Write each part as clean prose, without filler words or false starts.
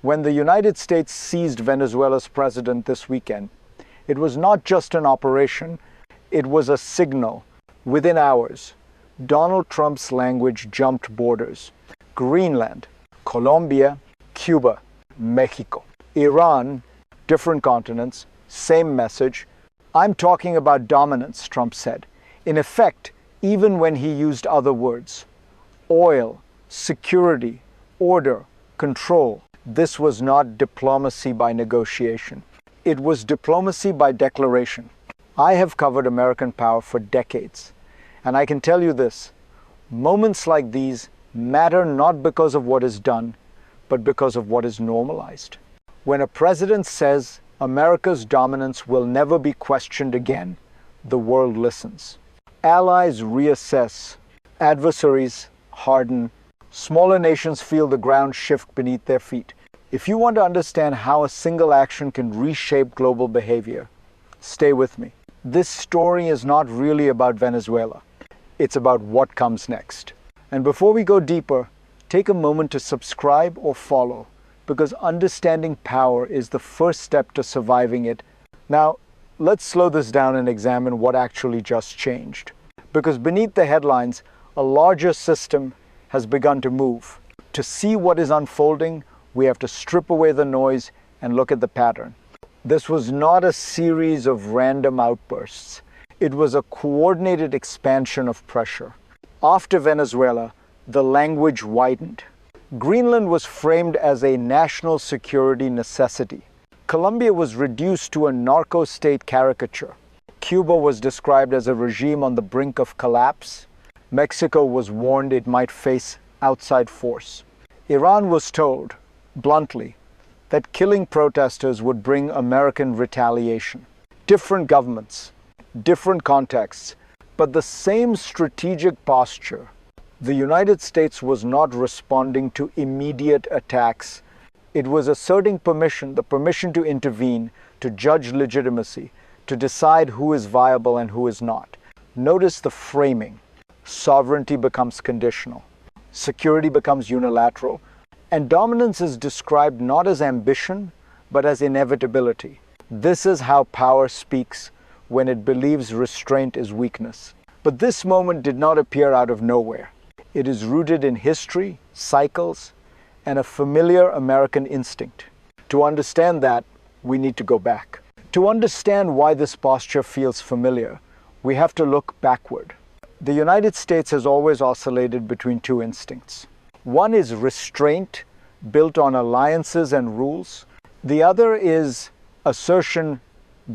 When the United States seized Venezuela's president this weekend, it was not just an operation, it was a signal. Within hours, Donald Trump's language jumped borders. Greenland, Colombia, Cuba, Mexico, Iran, different continents, same message. I'm talking about dominance, Trump said. In effect, even when he used other words. Oil, security, order, control. This was not diplomacy by negotiation. It was diplomacy by declaration. I have covered American power for decades, and I can tell you this, moments like these matter not because of what is done, but because of what is normalized. When a president says America's dominance will never be questioned again, the world listens. Allies reassess, adversaries harden, smaller nations feel the ground shift beneath their feet. If you want to understand how a single action can reshape global behavior, stay with me. This story is not really about Venezuela. It's about what comes next. And before we go deeper, take a moment to subscribe or follow, because understanding power is the first step to surviving it. Now, let's slow this down and examine what actually just changed. Because beneath the headlines, a larger system has begun to move. To see what is unfolding, we have to strip away the noise and look at the pattern. This was not a series of random outbursts. It was a coordinated expansion of pressure. After Venezuela, the language widened. Greenland was framed as a national security necessity. Colombia was reduced to a narco-state caricature. Cuba was described as a regime on the brink of collapse. Mexico was warned it might face outside force. Iran was told, bluntly, that killing protesters would bring American retaliation. Different governments, different contexts, but the same strategic posture. The United States was not responding to immediate attacks. It was asserting permission, the permission to intervene, to judge legitimacy, to decide who is viable and who is not. Notice the framing. Sovereignty becomes conditional. Security becomes unilateral. And dominance is described not as ambition, but as inevitability. This is how power speaks when it believes restraint is weakness. But this moment did not appear out of nowhere. It is rooted in history, cycles, and a familiar American instinct. To understand that, we need to go back. To understand why this posture feels familiar, we have to look backward. The United States has always oscillated between two instincts. One is restraint, built on alliances and rules. The other is assertion,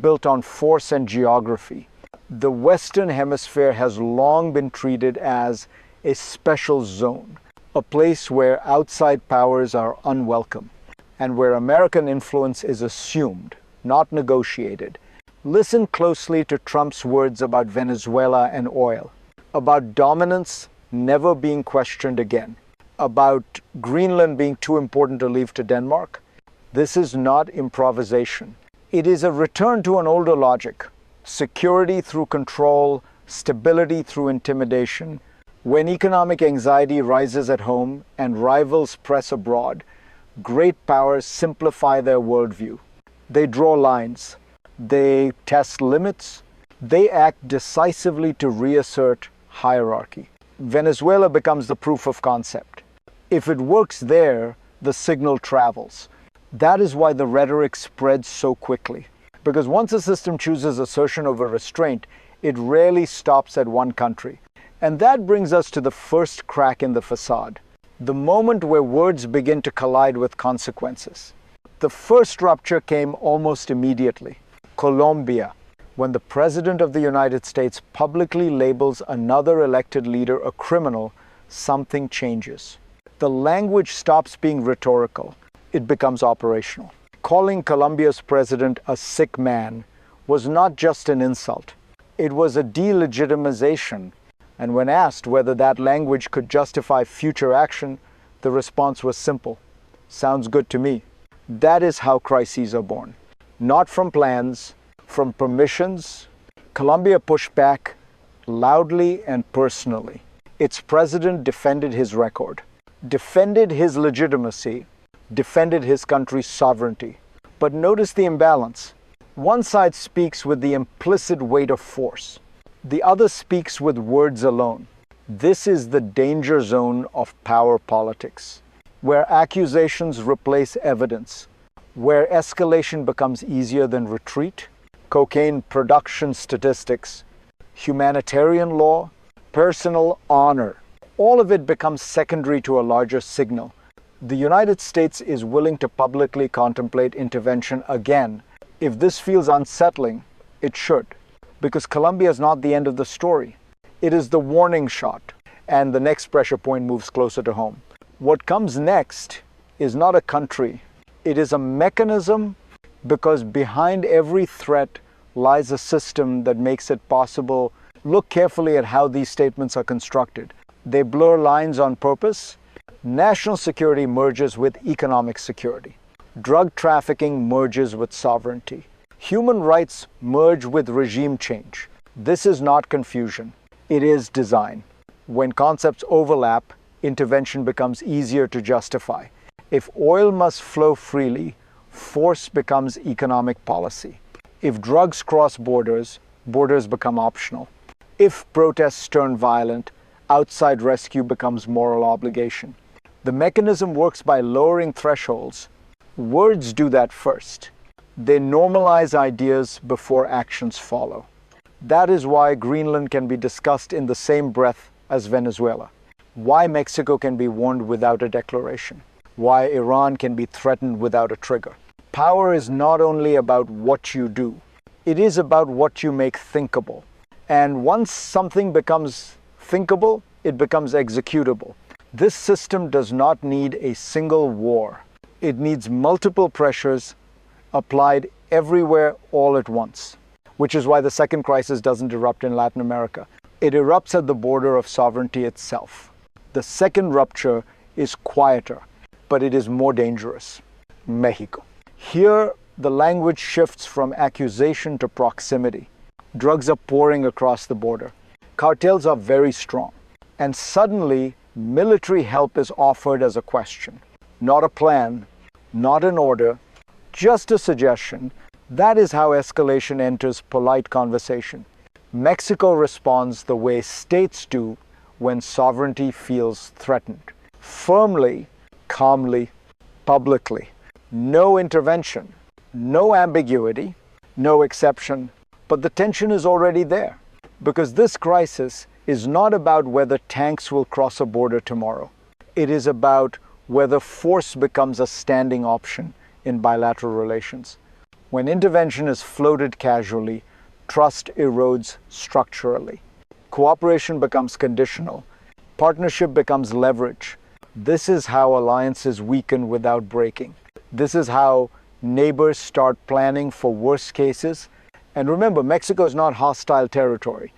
built on force and geography. The Western Hemisphere has long been treated as a special zone, a place where outside powers are unwelcome, and where American influence is assumed, not negotiated. Listen closely to Trump's words about Venezuela and oil, about dominance never being questioned again, about Greenland being too important to leave to Denmark. This is not improvisation. It is a return to an older logic. Security through control, stability through intimidation. When economic anxiety rises at home and rivals press abroad, great powers simplify their worldview. They draw lines. They test limits. They act decisively to reassert hierarchy. Venezuela becomes the proof of concept. If it works there, the signal travels. That is why the rhetoric spreads so quickly. Because once a system chooses assertion over restraint, it rarely stops at one country. And that brings us to the first crack in the facade, the moment where words begin to collide with consequences. The first rupture came almost immediately. Colombia, when the President of the United States publicly labels another elected leader a criminal, something changes. The language stops being rhetorical. It becomes operational. Calling Colombia's president a sick man was not just an insult. It was a delegitimization. And when asked whether that language could justify future action, the response was simple. Sounds good to me. That is how crises are born. Not from plans, from permissions. Colombia pushed back loudly and personally. Its president defended his record, defended his legitimacy, defended his country's sovereignty. But notice the imbalance. One side speaks with the implicit weight of force. The other speaks with words alone. This is the danger zone of power politics, where accusations replace evidence, where escalation becomes easier than retreat, cocaine production statistics, humanitarian law, personal honor. All of it becomes secondary to a larger signal. The United States is willing to publicly contemplate intervention again. If this feels unsettling, it should, because Colombia is not the end of the story. It is the warning shot, and the next pressure point moves closer to home. What comes next is not a country. It is a mechanism, because behind every threat lies a system that makes it possible. Look carefully at how these statements are constructed. They blur lines on purpose. National security merges with economic security. Drug trafficking merges with sovereignty. Human rights merge with regime change. This is not confusion. It is design. When concepts overlap, intervention becomes easier to justify. If oil must flow freely, force becomes economic policy. If drugs cross borders, borders become optional. If protests turn violent, outside rescue becomes moral obligation. The mechanism works by lowering thresholds. Words do that first. They normalize ideas before actions follow. That is why Greenland can be discussed in the same breath as Venezuela. Why Mexico can be warned without a declaration. Why Iran can be threatened without a trigger. Power is not only about what you do, it is about what you make thinkable. And once something becomes thinkable, it becomes executable. This system does not need a single war. It needs multiple pressures applied everywhere all at once, which is why the second crisis doesn't erupt in Latin America. It erupts at the border of sovereignty itself. The second rupture is quieter, but it is more dangerous. Mexico. Here, the language shifts from accusation to proximity. Drugs are pouring across the border. Cartels are very strong. And suddenly, military help is offered as a question. Not a plan, not an order, just a suggestion. That is how escalation enters polite conversation. Mexico responds the way states do when sovereignty feels threatened. Firmly, calmly, publicly. No intervention, no ambiguity, no exception. But the tension is already there, because this crisis is not about whether tanks will cross a border tomorrow. It is about whether force becomes a standing option in bilateral relations. When intervention is floated casually, trust erodes structurally. Cooperation becomes conditional. Partnership becomes leverage. This is how alliances weaken without breaking. This is how neighbors start planning for worst cases. And remember, Mexico is not hostile territory.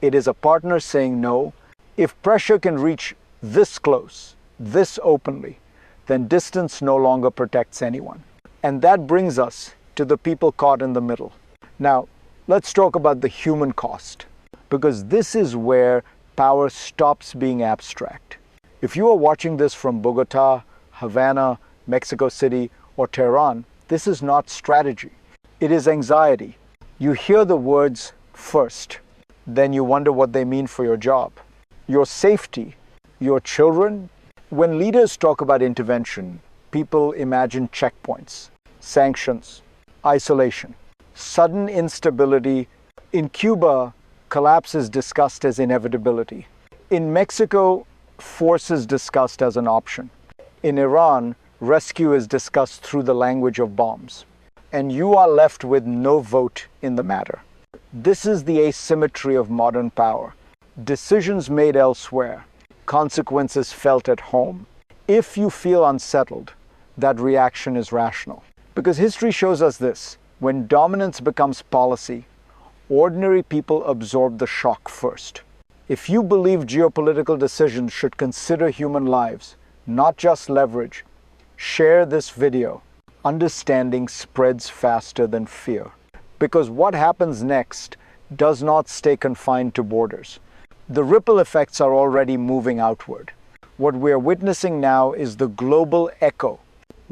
It is a partner saying no. If pressure can reach this close, this openly, then distance no longer protects anyone. And that brings us to the people caught in the middle. Now, let's talk about the human cost, because this is where power stops being abstract. If you are watching this from Bogota, Havana, Mexico City, or Tehran, this is not strategy. It is anxiety. You hear the words first, then you wonder what they mean for your job, your safety, your children. When leaders talk about intervention, people imagine checkpoints, sanctions, isolation, sudden instability. In Cuba, collapse is discussed as inevitability. In Mexico, force is discussed as an option. In Iran, rescue is discussed through the language of bombs. And you are left with no vote in the matter. This is the asymmetry of modern power. Decisions made elsewhere, consequences felt at home. If you feel unsettled, that reaction is rational. Because history shows us this: when dominance becomes policy, ordinary people absorb the shock first. If you believe geopolitical decisions should consider human lives, not just leverage, share this video. Understanding spreads faster than fear. Because what happens next does not stay confined to borders. The ripple effects are already moving outward. What we are witnessing now is the global echo.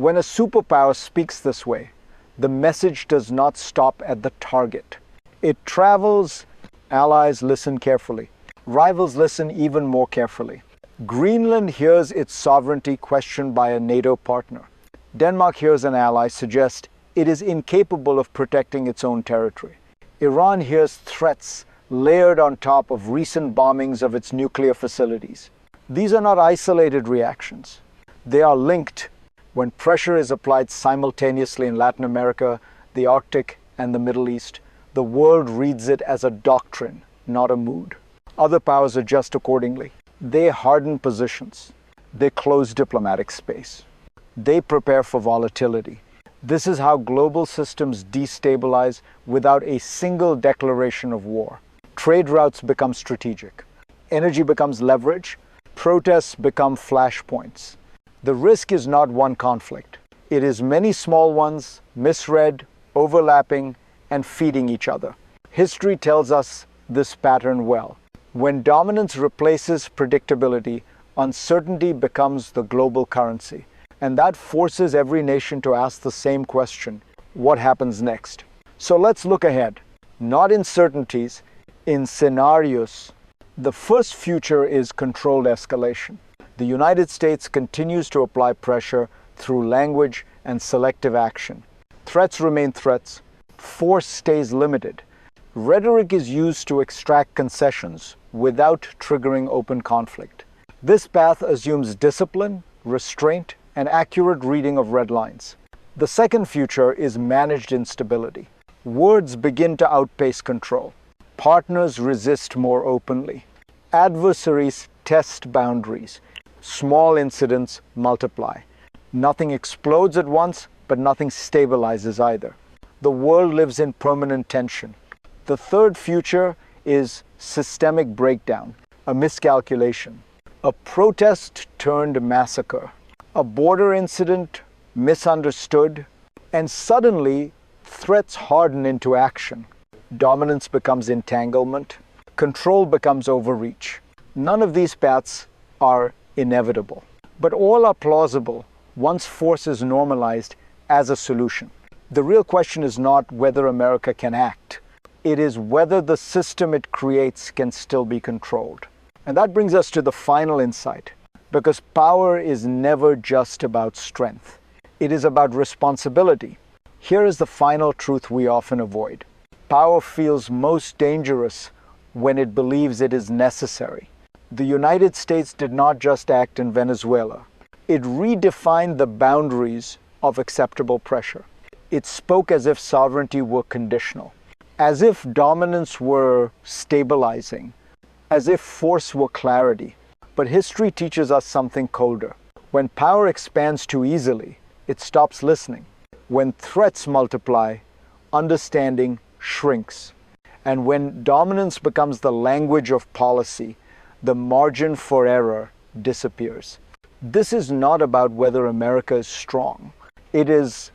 When a superpower speaks this way, the message does not stop at the target. It travels. Allies listen carefully. Rivals listen even more carefully. Greenland hears its sovereignty questioned by a NATO partner. Denmark hears an ally suggest it is incapable of protecting its own territory. Iran hears threats layered on top of recent bombings of its nuclear facilities. These are not isolated reactions. They are linked. When pressure is applied simultaneously in Latin America, the Arctic, and the Middle East, the world reads it as a doctrine, not a mood. Other powers adjust accordingly. They harden positions. They close diplomatic space. They prepare for volatility. This is how global systems destabilize without a single declaration of war. Trade routes become strategic. Energy becomes leverage. Protests become flashpoints. The risk is not one conflict. It is many small ones, misread, overlapping, and feeding each other. History tells us this pattern well. When dominance replaces predictability, uncertainty becomes the global currency. And that forces every nation to ask the same question: what happens next? So let's look ahead. Not in certainties, in scenarios. The first future is controlled escalation. The United States continues to apply pressure through language and selective action. Threats remain threats. Force stays limited. Rhetoric is used to extract concessions without triggering open conflict. This path assumes discipline, restraint, and accurate reading of red lines. The second future is managed instability. Words begin to outpace control. Partners resist more openly. Adversaries test boundaries. Small incidents multiply. Nothing explodes at once, but nothing stabilizes either. The world lives in permanent tension. The third future is systemic breakdown, a miscalculation, a protest turned massacre, a border incident misunderstood, and suddenly threats harden into action. Dominance becomes entanglement. Control becomes overreach. None of these paths are inevitable, but all are plausible once force is normalized as a solution. The real question is not whether America can act. It is whether the system it creates can still be controlled. And that brings us to the final insight, because power is never just about strength. It is about responsibility. Here is the final truth we often avoid. Power feels most dangerous when it believes it is necessary. The United States did not just act in Venezuela. It redefined the boundaries of acceptable pressure. It spoke as if sovereignty were conditional, as if dominance were stabilizing, as if force were clarity. But history teaches us something colder. When power expands too easily, it stops listening. When threats multiply, understanding shrinks. And when dominance becomes the language of policy, the margin for error disappears. This is not about whether America is strong. This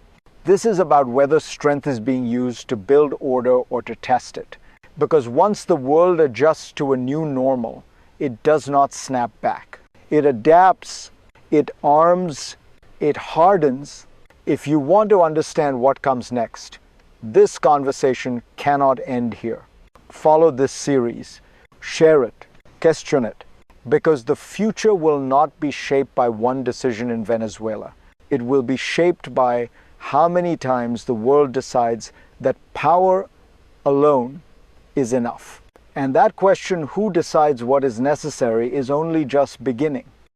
is about whether strength is being used to build order or to test it. Because once the world adjusts to a new normal, it does not snap back. It adapts, it arms, it hardens. If you want to understand what comes next, this conversation cannot end here. Follow this series, share it, question it, because the future will not be shaped by one decision in Venezuela. It will be shaped by how many times the world decides that power alone is enough. And that question, who decides what is necessary, is only just beginning.